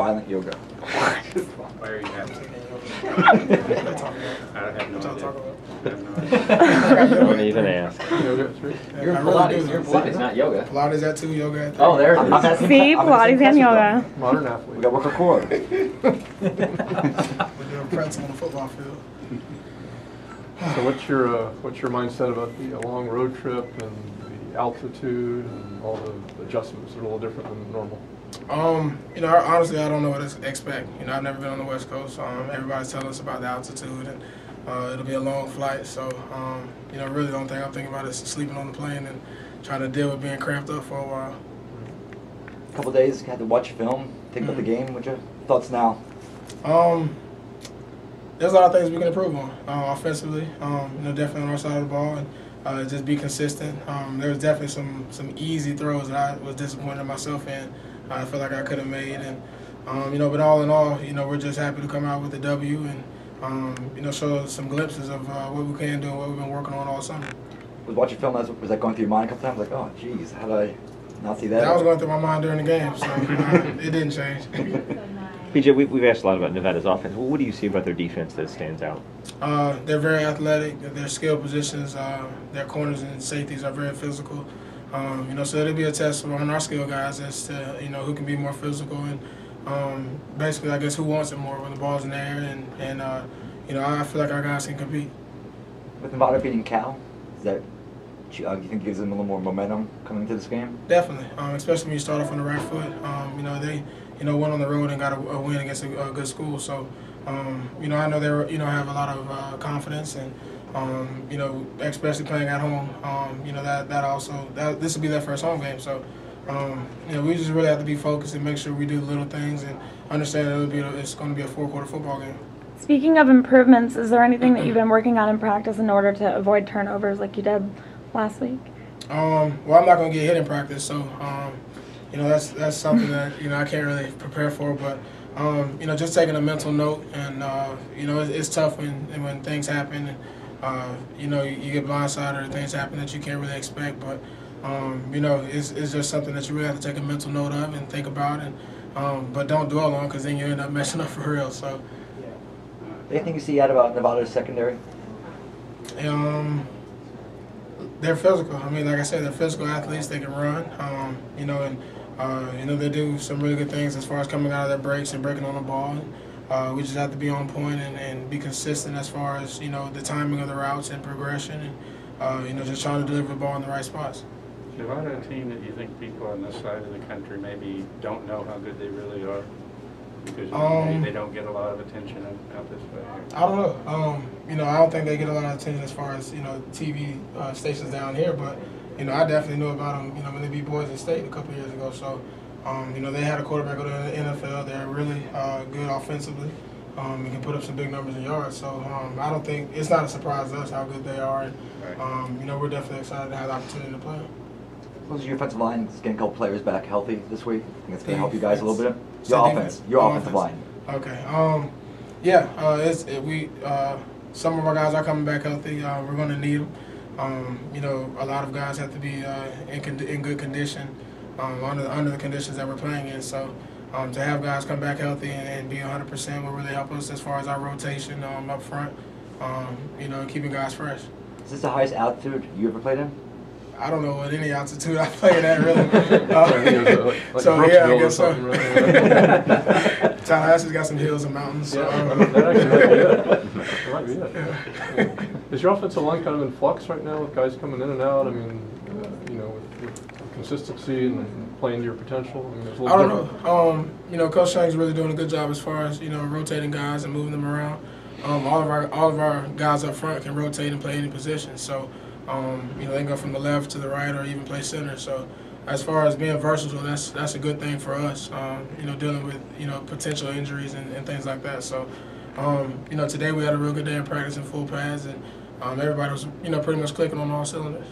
violent yoga? Why are you happy? I have no idea. Don't even ask. You're Pilates. You're Pilates, not yoga. Pilates at 2, yoga at 3. Oh, there it is. See, Pilates and yoga. Modern athlete. We got work our core. We're doing pretzel on the football field. So what's your mindset about the long road trip and the altitude and all the adjustments? They're a little different than normal. You know, honestly, I don't know what to expect. You know, I've never been on the West Coast. Everybody's telling us about the altitude, and it'll be a long flight. So, you know, really the only thing I'm thinking about is sleeping on the plane and trying to deal with being cramped up for a while. A couple days, had to watch film, think about the game. What's your thoughts now? There's a lot of things we can improve on offensively. You know, definitely on our side of the ball, and just be consistent. There was definitely some easy throws that I was disappointed in myself in. I feel like I could have made, and you know, but all in all, you know, we're just happy to come out with the W and you know, show some glimpses of what we can do and what we've been working on all summer. Was watching film, was that going through your mind a couple times? Like, oh, geez, how did I not see that? That was going through my mind during the game, so it didn't change. PJ, we've asked a lot about Nevada's offense. What do you see about their defense that stands out? They're very athletic. Their skill positions, their corners and safeties are very physical. You know, so it'll be a test on our skill guys as to, you know, who can be more physical and basically, I guess, who wants it more when the ball's in the air. And you know, I feel like our guys can compete. With Nevada beating Cal, is that, do you think gives them a little more momentum coming into this game? Definitely, especially when you start off on the right foot. You know, they went on the road and got a win against a good school. So, you know, I know they have a lot of confidence and. You know, especially playing at home, you know, this will be their first home game. So, you know, we just really have to be focused and make sure we do the little things and understand that it's going to be a 4-quarter football game. Speaking of improvements, is there anything that you've been working on in practice in order to avoid turnovers like you did last week? Well, I'm not going to get hit in practice, so, you know, that's something that, you know, I can't really prepare for, but, you know, just taking a mental note and, you know, it's tough when things happen and, you know, you get blindsided or things happen that you can't really expect, but, you know, it's just something that you really have to take a mental note of and think about, and but don't dwell on because then you end up messing up for real. So, anything you see out about Nevada's secondary? They're physical. I mean, like I said, they're physical athletes. They can run, you know, and, you know, they do some really good things as far as coming out of their breaks and breaking on the ball. We just have to be on point and be consistent as far as, you know, the timing of the routes and progression and, you know, just trying to deliver the ball in the right spots. Is Nevada a team that you think people on this side of the country maybe don't know how good they really are? Because they don't get a lot of attention out this way. I don't know. You know, I don't think they get a lot of attention as far as, you know, TV stations down here, but, you know, I definitely knew about them, you know, when they beat Boise State a couple years ago. So, you know, they had a quarterback go to the NFL. They're really good offensively. And can put up some big numbers in yards. So I don't think it's not a surprise to us how good they are. And, you know, we're definitely excited to have the opportunity to play them. How's your offensive line getting a couple players back healthy this week? I think it's going to help you guys a little bit. Your offensive line. Okay. Yeah. Some of our guys are coming back healthy. We're going to need them. You know, a lot of guys have to be in good condition. Under the conditions that we're playing in. So to have guys come back healthy and be 100% will really help us as far as our rotation up front, you know, and keeping guys fresh. Is this the highest altitude you ever played in? I don't know what any altitude I played at, really. So, yeah, I guess so. Tallahassee's got some hills and mountains. So, that might be it. Yeah. Is your offensive line kind of in flux right now with guys coming in and out? I mean, you know, with consistency and playing to your potential? I mean, there's a little different. Know. You know, Coach Shank's really doing a good job as far as, you know, rotating guys and moving them around. All of our guys up front can rotate and play any position. So, you know, they can go from the left to the right or even play center. So, as far as being versatile, that's a good thing for us. You know, dealing with, you know, potential injuries and things like that. So, you know, today we had a real good day of practice in full pads, and everybody was, you know, pretty much clicking on all cylinders.